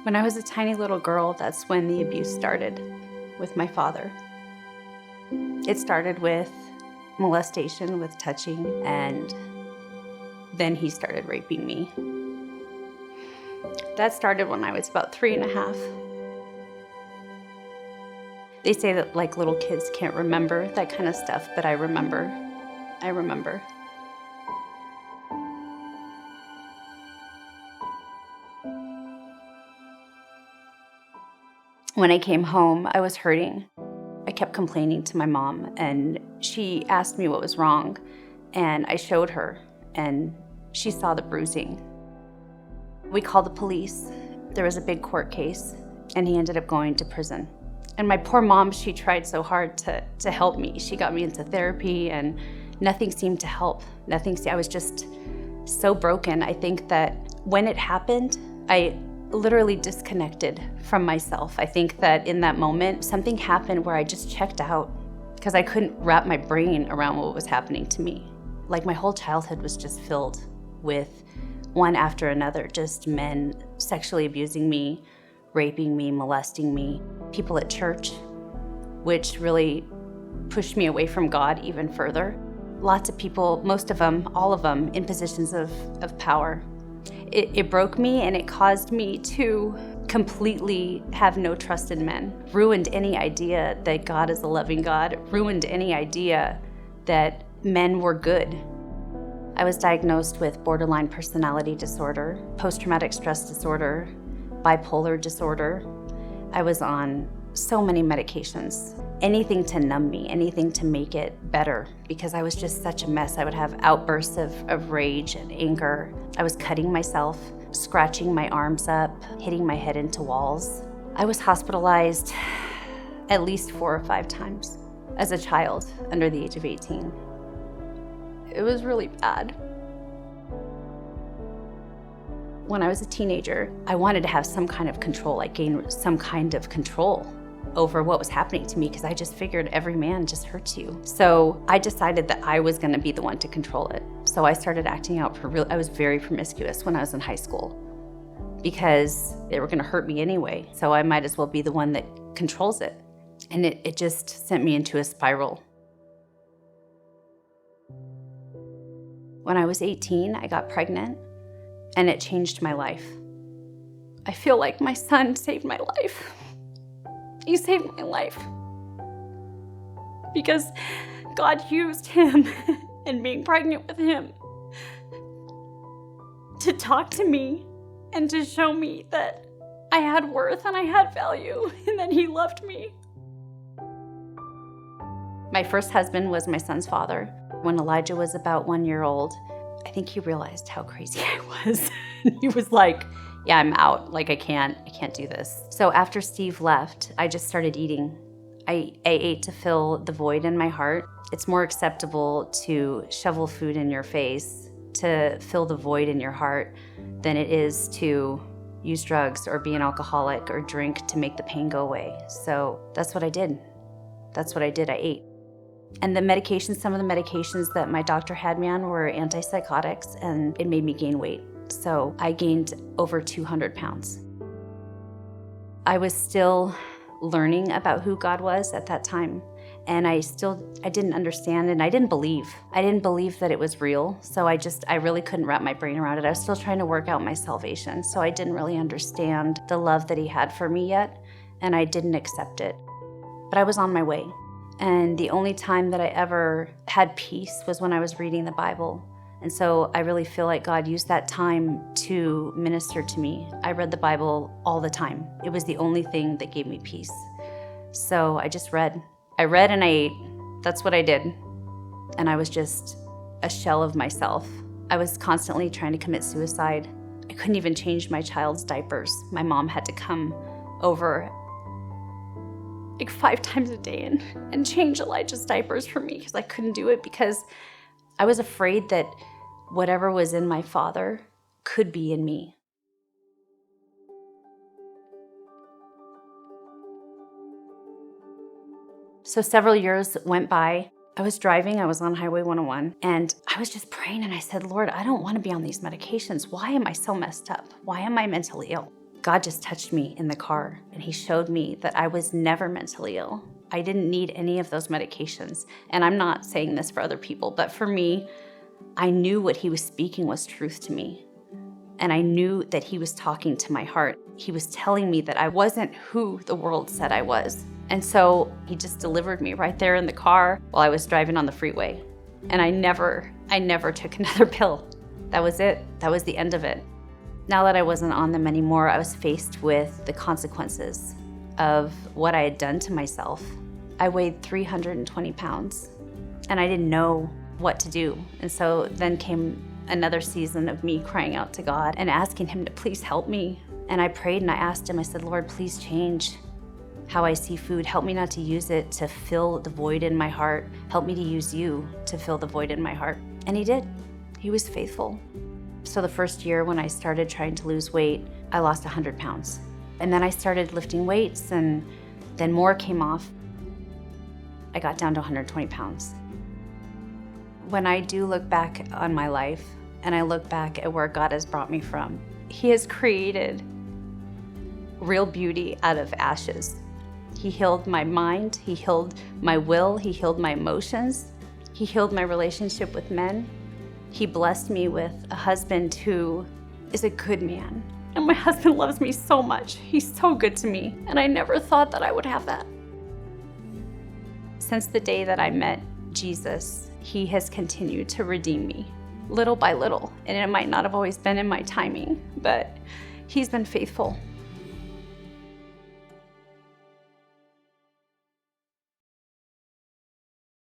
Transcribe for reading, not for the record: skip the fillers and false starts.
When I was a tiny little girl, that's when the abuse started with my father. It started with molestation, with touching, and then he started raping me. That started when I was about 3.5. They say that like little kids can't remember that kind of stuff, but I remember. I remember. When I came home, I was hurting. I kept complaining to my mom, and she asked me what was wrong, and I showed her, and she saw the bruising. We called the police. There was a big court case, and he ended up going to prison. And my poor mom, she tried so hard to help me. She got me into therapy, and nothing seemed to help. I was just so broken. I think that when it happened, I literally disconnected from myself. I think that in that moment, something happened where I just checked out because I couldn't wrap my brain around what was happening to me. Like my whole childhood was just filled with one after another, just men sexually abusing me, raping me, molesting me, people at church, which really pushed me away from God even further. Lots of people, most of them, all of them, in positions of power. It broke me, and it caused me to completely have no trust in men. Ruined any idea that God is a loving God. Ruined any idea that men were good. I was diagnosed with borderline personality disorder, post-traumatic stress disorder, bipolar disorder. I was on so many medications, anything to numb me, anything to make it better, because I was just such a mess. I would have outbursts of rage and anger. I was cutting myself, scratching my arms up, hitting my head into walls. I was hospitalized at least 4 or 5 times as a child under the age of 18. It was really bad. When I was a teenager, I wanted to have some kind of control. I gained some kind of control over what was happening to me because I just figured every man just hurts you. So I decided that I was going to be the one to control it. So I started acting out for real. I was very promiscuous when I was in high school because they were going to hurt me anyway. So I might as well be the one that controls it. And it just sent me into a spiral. When I was 18, I got pregnant, and it changed my life. I feel like my son saved my life. He saved my life because God used him and being pregnant with him to talk to me and to show me that I had worth and I had value and that he loved me. My first husband was my son's father. When Elijah was about 1 year old, I think he realized how crazy I was. He was like, yeah, I'm out. Like, I can't do this. So after Steve left, I just started eating. I ate to fill the void in my heart. It's more acceptable to shovel food in your face to fill the void in your heart than it is to use drugs or be an alcoholic or drink to make the pain go away. So that's what I did. I ate. And the medications, some of the medications that my doctor had me on were antipsychotics, and it made me gain weight. So I gained over 200 pounds. I was still learning about who God was at that time. And I didn't understand, and I didn't believe. I didn't believe that it was real. So I really couldn't wrap my brain around it. I was still trying to work out my salvation. So I didn't really understand the love that he had for me yet, and I didn't accept it. But I was on my way. And the only time that I ever had peace was when I was reading the Bible. And so I really feel like God used that time to minister to me. I read the Bible all the time. It was the only thing that gave me peace. So I just read. I read and I ate. That's what I did. And I was just a shell of myself. I was constantly trying to commit suicide. I couldn't even change my child's diapers. My mom had to come over like 5 times a day and change Elijah's diapers for me because I couldn't do it because I was afraid that whatever was in my father could be in me. So several years went by. I was driving, I was on Highway 101, and I was just praying and I said, Lord, I don't want to be on these medications. Why am I so messed up? Why am I mentally ill? God just touched me in the car, and he showed me that I was never mentally ill. I didn't need any of those medications. And I'm not saying this for other people, but for me, I knew what he was speaking was truth to me. And I knew that he was talking to my heart. He was telling me that I wasn't who the world said I was. And so he just delivered me right there in the car while I was driving on the freeway. And I never took another pill. That was it. That was the end of it. Now that I wasn't on them anymore, I was faced with the consequences of what I had done to myself. I weighed 320 pounds, and I didn't know what to do. And so then came another season of me crying out to God and asking him to please help me. And I prayed and I asked him, I said, Lord, please change how I see food. Help me not to use it to fill the void in my heart. Help me to use you to fill the void in my heart. And he did. He was faithful. So the first year when I started trying to lose weight, I lost 100 pounds. And then I started lifting weights, and then more came off. I got down to 120 pounds. When I do look back on my life, and I look back at where God has brought me from, he has created real beauty out of ashes. He healed my mind, he healed my will, he healed my emotions, he healed my relationship with men. He blessed me with a husband who is a good man. And my husband loves me so much. He's so good to me. And I never thought that I would have that. Since the day that I met Jesus, he has continued to redeem me little by little. And it might not have always been in my timing, but he's been faithful.